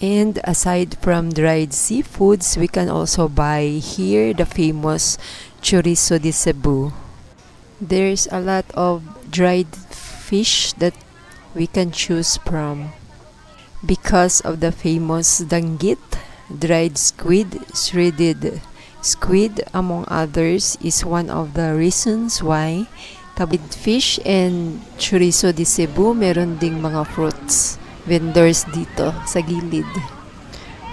And aside from dried seafoods, we can also buy here the famous chorizo de Cebu. There's a lot of dried fish that we can choose from. Because of the famous danggit, dried squid, shredded squid, among others, is one of the reasons why tabid fish and chorizo de Cebu, meron ding mga fruits vendors dito sa gilid.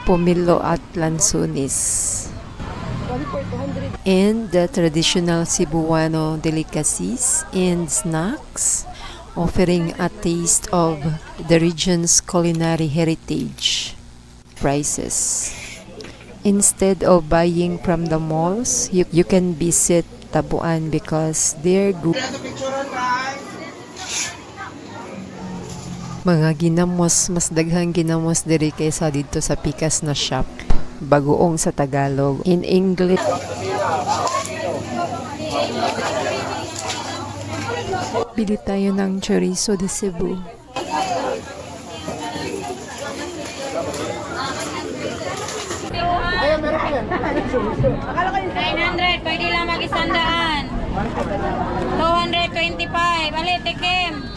Pomelo at lansunis. And the traditional Cebuano delicacies and snacks, offering a taste of the region's culinary heritage. Prices. Instead of buying from the malls, you can visit Tabuan because they're good. Mga ginamos, mas daghang ginamos diri kaysa dito sa pikas na shop. Bagoong sa Tagalog. In English, bili tayo ng chorizo de Cebu. 900, pwede lang mag-100. 225, alit, tikim.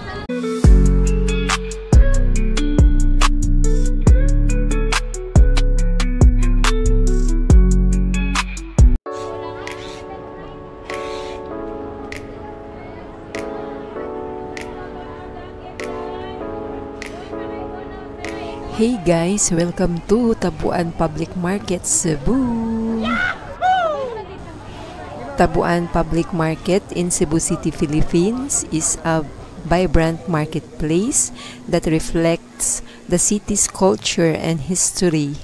Hey guys, welcome to Tabuan Public Market, Cebu. Tabuan Public Market in Cebu City, Philippines is a vibrant marketplace that reflects the city's culture and history.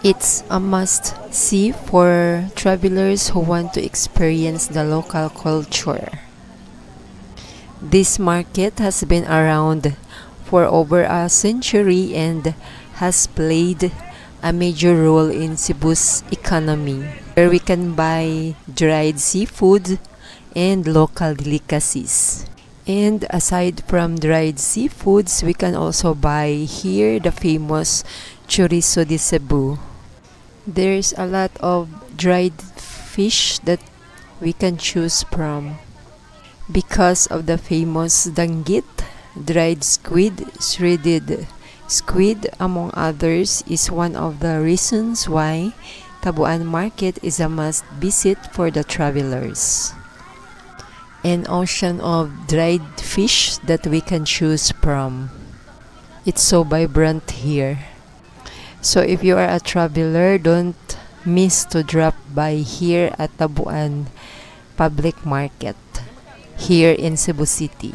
It's a must-see for travelers who want to experience the local culture. This market has been around for over a century and has played a major role in Cebu's economy, where we can buy dried seafood and local delicacies. And aside from dried seafoods, we can also buy here the famous chorizo de Cebu. There's a lot of dried fish that we can choose from. Because of the famous danggit, dried squid, shredded squid, among others, is one of the reasons why Tabuan Market is a must-visit for the travelers. An ocean of dried fish that we can choose from. It's so vibrant here. So if you are a traveler, don't miss to drop by here at Tabuan Public Market here in Cebu City.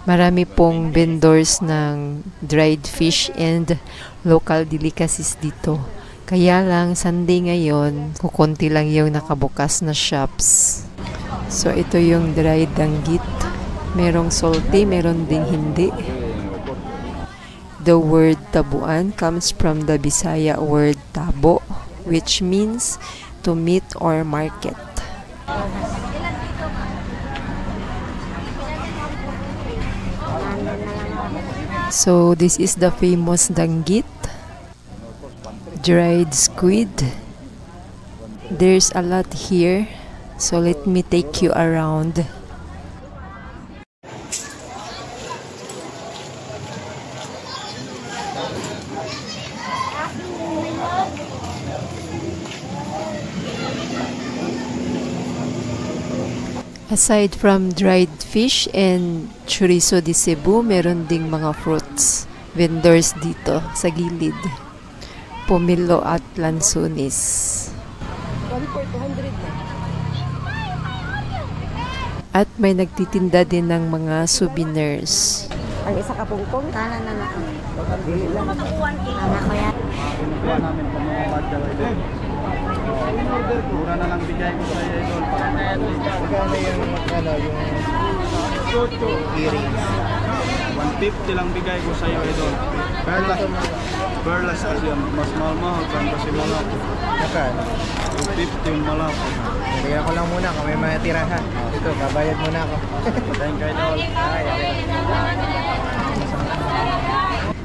Marami pong vendors ng dried fish and local delicacies dito. Kaya lang Sunday ngayon, kukunti lang yung nakabukas na shops. So ito yung dried danggit. Merong salty, meron ding hindi. The word tabuan comes from the Bisaya word tabo, which means to meet or market. So this is the famous danggit, dried squid. There's a lot here, so let me take you around. Aside from dried fish and chorizo de Cebu, meron ding mga fruits vendors dito sa gilid. Pomelo at lansunis. At may nagtitinda din ng mga souvenirs. Ang isa ka pungkong? Nana. Anak ko yan. Mura na lang bigay ko sa iyo, idol, para may at least yung earrings. 150 lang bigay ko sa iyo, idol. Perlas kasi yan, mas mahal-mahal kan kasi malapot. 250 yung malapot. Tignan ko lang muna kung may mga tirahan. Ito, babayad muna ako. Thank you, Idol.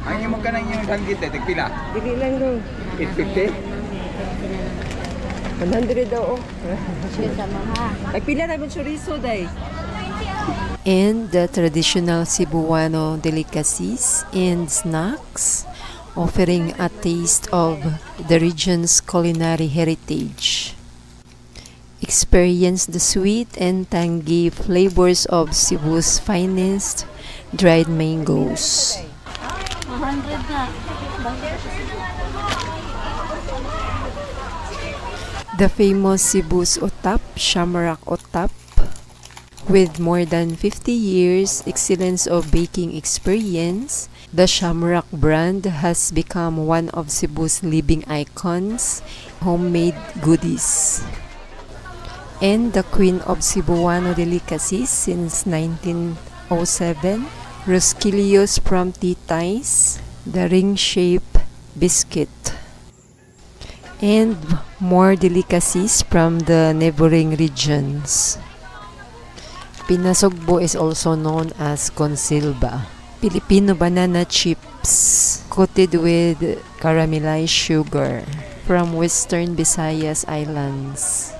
Ang imo ka nang yung danggit eh, tigpila? Dili lang dong. 850? 100 daw. Ay, pila naman chorizo, day. And the traditional Cebuano delicacies and snacks, offering a taste of the region's culinary heritage. Experience the sweet and tangy flavors of Cebu's finest dried mangoes. 100 na. The famous Cebu's Otap, Shamrock Otap, with more than 50 years excellence of baking experience, the Shamrock brand has become one of Cebu's living icons, homemade goodies. And the queen of Cebuano delicacies since 1907, Rosquillos from Titay's, the ring-shaped biscuit. And more delicacies from the neighboring regions. Pinasugbo is also known as consilba, Filipino banana chips coated with caramelized sugar from Western Visayas Islands.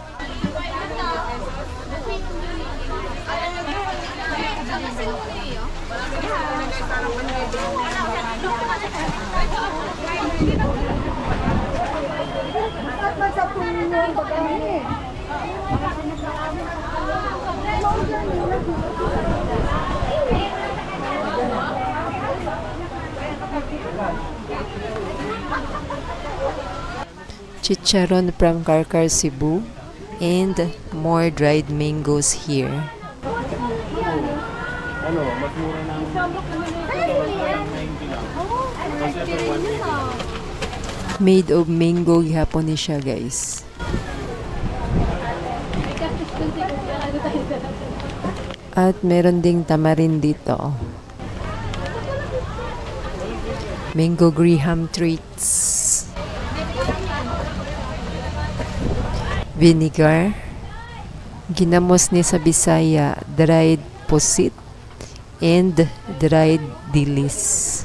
Chicharon from Karkar, Cebu, and more dried mangoes here. Ano, mas mura ng 90 lang. Kasi ito 180. Made of mango gihapon ni siya, guys. At meron ding tamarin dito. Mango Graham treats. Vinegar. Ginamos ni sa Bisaya, dried pusit and dried dilis.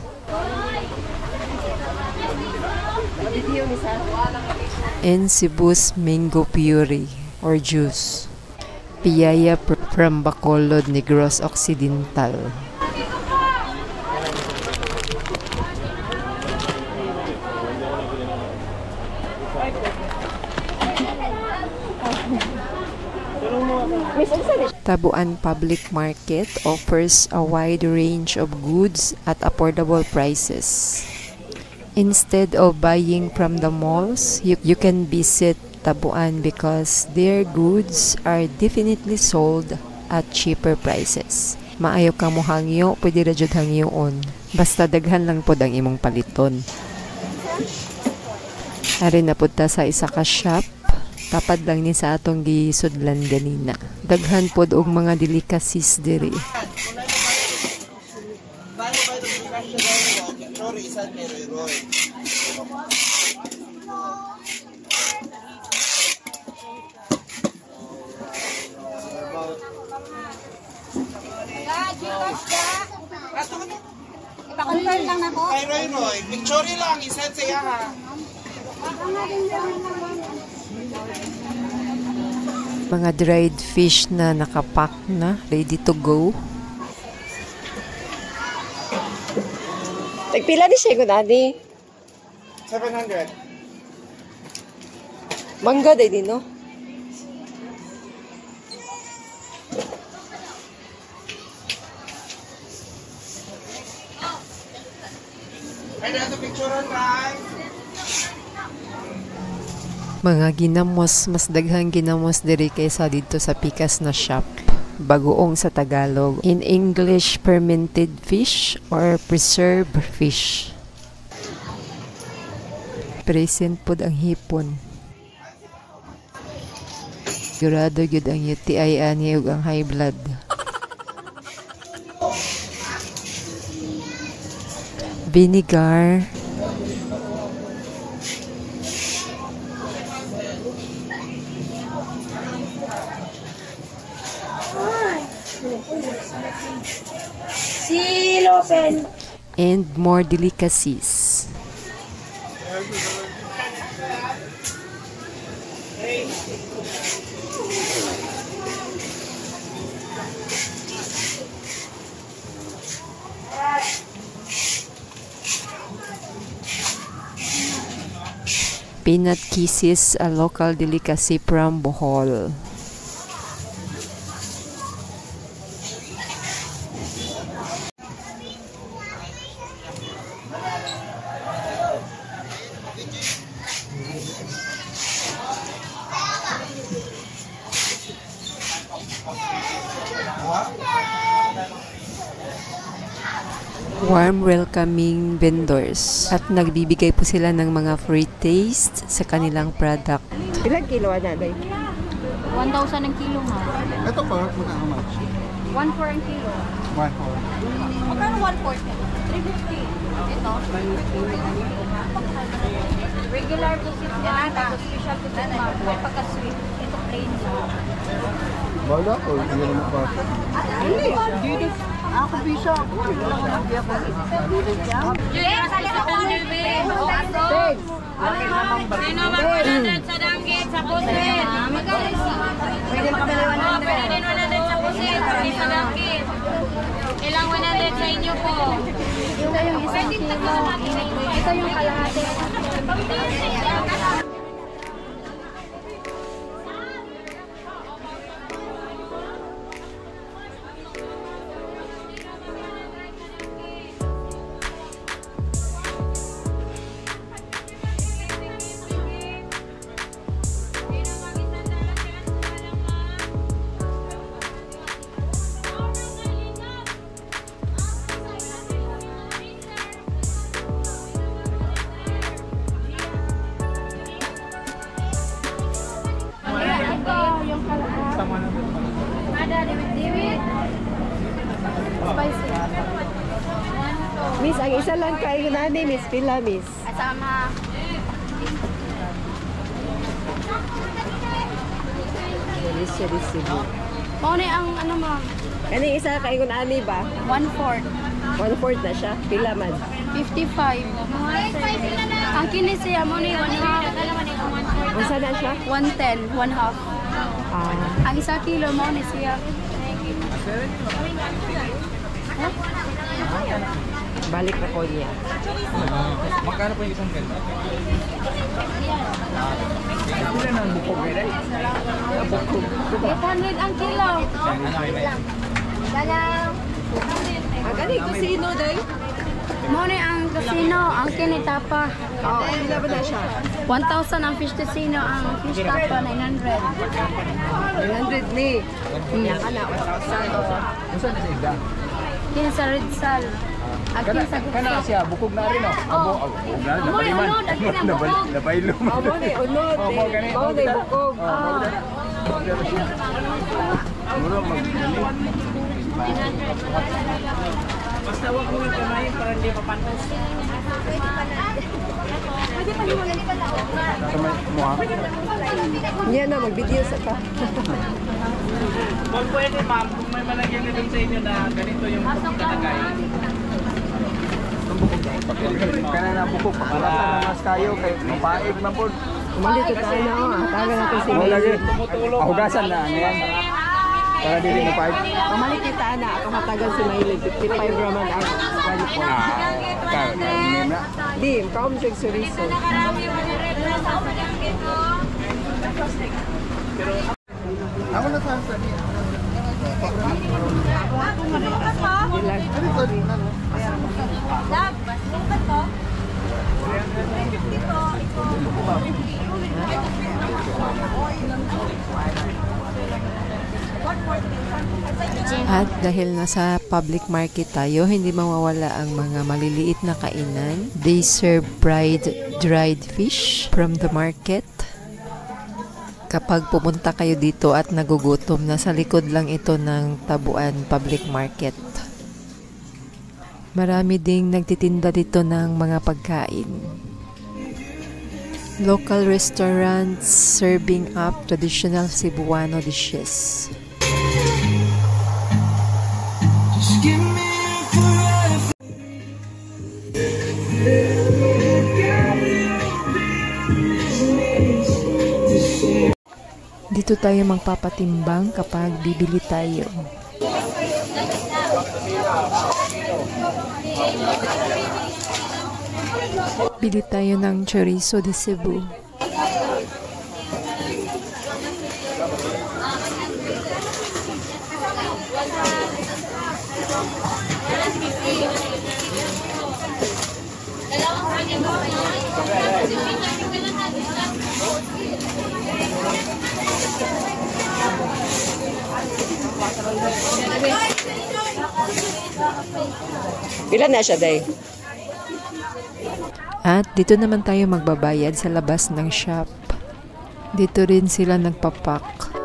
And Cebu's mango puree or juice. Piyaya from Bacolod, Negros Occidental. Tabuan Public Market offers a wide range of goods at affordable prices. Instead of buying from the malls, you can visit Tabuan because their goods are definitely sold at cheaper prices. Maayo kang mohangyo, pwede ra jud hangyoon. Basta daghan lang pod ang imong paliton. Ari na pod ta sa isa ka shop. Tapad lang ni sa atong gisudlan ganina. Daghan pod og mga delicacies diri. Ipakonfirm lang na ko. Ay, Roy, picture lang, isend siya ha. Mga dried fish na nakapack na, ready to go. Nagpila ni siya ko, Daddy? 700. Mangga day din, no? Ay, nato picturean, guys. Mga ginamos, mas daghang ginamos diri kaysa dito sa pikas na shop. Bagoong sa Tagalog. In English, fermented fish or preserved fish. Present pod ang hipon. Sigurado gyud ang UTI ani ug ang high blood. Vinegar. and more delicacies. Peanut kisses, a local delicacy from Bohol. Warm welcoming vendors at nagbibigay po sila ng mga free taste sa kanilang product. Ilang kilo na day? 1,000 ang kilo nga. Ito pa, how much? 1,400 ang kilo. 1,400. Magkano 1,400? 350. Ito. Regular to sweet yan. Tapos special to sweet ma'am. May pagka-sweet. Ito plain lang. Bala o hindi mo pa? Dito. Ako bisa. Yes, sa counter be. Thanks. Sino mag-100 sa danggit, sa pusit? Pwede makabili 100. Pwede din 100 sa pusit, pwede sa danggit. Ilang 100 sa inyo po? Ito yung isang kilo. Ito yung kalahati. Ada diwit-diwit. Spicy. Miss, ang isa lang kayo na ni Miss Pila, Miss. Asama. Delicious. Mau ni ang ano ma'am? Kani isa kayo na ni ba? 1/4. 1/4 na siya. Pila man. 55. Ang kini siya mo ni 1/2. Unsa na siya? 110, 1/2. Ang isa kilo mo ni siya. Balik na ko niya. Magkano po yung isang ganito? Wala nang bukog eh. 800 ang kilo. Ang kani kusino day? Mo ni ang casino, ang kinitapa. Oh, pila ba na siya? 1,000 ang fish casino, ang fish tapa 900. 100 ni. Yan ka na 1,000. Unsa na sa isda? Kini sa red sal. Akin sa Kana gupsa. siya, bukog na rin oh. Bukog na rin. Mo ni unod, akin ang bukog. Nabaylo mo. Amo ni unod. Mao ni bukog. Muro mag-dali. Basta wag mo yung kamay para hindi mapanos. Kamay mo ha? Yan na, mag-video sa ka. Kung pwede ma'am, kung may malagyan nito sa inyo na ganito yung talagay. Kana na bukog. Para na mas kayo kay mapaig man po. Umalit tayo na ako. Taga natin si Mo lagi. Tumutulong. Ahugasan na ngayon. Para dili mo paig. Umalit kita na. Ako matagal si Maylin. 55 raman ang body point. Na. Di, kaum siya suriso. Nakarami 100 na sa danggit mo. Ako na sa niya. At dahil nasa public market tayo, hindi mawawala ang mga maliliit na kainan. They serve fried dried fish from the market. Kapag pumunta kayo dito at nagugutom, nasa likod lang ito ng Tabuan Public Market. Marami ding nagtitinda dito ng mga pagkain. Local restaurants serving up traditional Cebuano dishes. Dito tayo magpapatimbang kapag bibili tayo. Bili tayo ng chorizo de Cebu. Ilan na siya, Day? At dito naman tayo magbabayad sa labas ng shop. Dito rin sila nagpapak.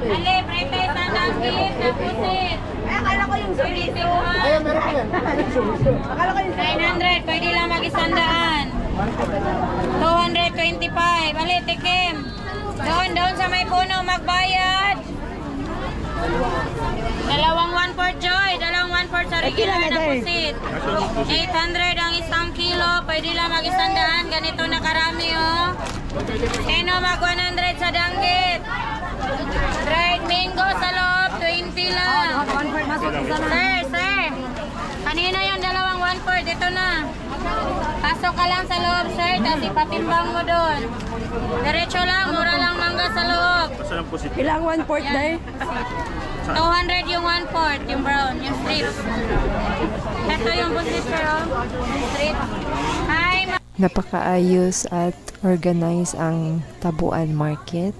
Ale, prepare sa dangkit na pusit. Akala ko yung chorizo. Akala ko yung 900, pwede lang mag-isandaan. 225, ali, tikim. Doon sa may puno, magbayad. Dalawang 1/4 Joy, dalawang 1/4 sa regular na pusit. 800 ang isang kilo, pwede lang mag-isandaan. Ganito na karami, oh. Eno, mag 100 sa danggit. Dried mango sa loob, 20 lang. Sir. Kanina yung dalawang 1/4, ito na. Pasok ka lang sa loob, sir, tapos ipatimbang mo doon. Diretso lang, mura lang mangga sa loob. Ilang 1/4, Day? 200 yung 1/4, yung brown, yung strips. Ito yung busit, sir, oh. Strip. Hi, Napakaayos at organized ang Tabuan Market.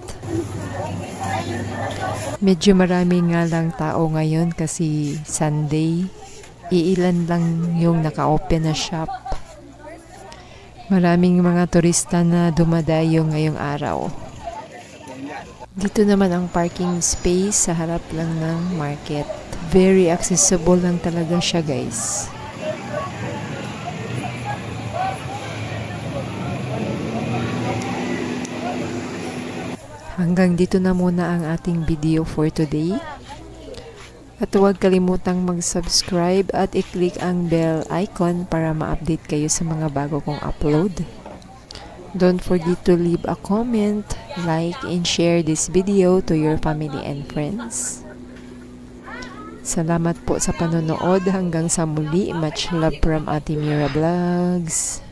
Medyo marami nga lang tao ngayon kasi Sunday. Iilan lang yung naka-open na shop. Maraming mga turista na dumadayo ngayong araw. Dito naman ang parking space sa harap lang ng market. Very accessible lang talaga siya, guys. Hanggang dito na muna ang ating video for today. At huwag kalimutang mag-subscribe at i-click ang bell icon para ma-update kayo sa mga bago kong upload. Don't forget to leave a comment, like, and share this video to your family and friends. Salamat po sa panonood. Hanggang sa muli. Much love from Ate Mira Vlogs.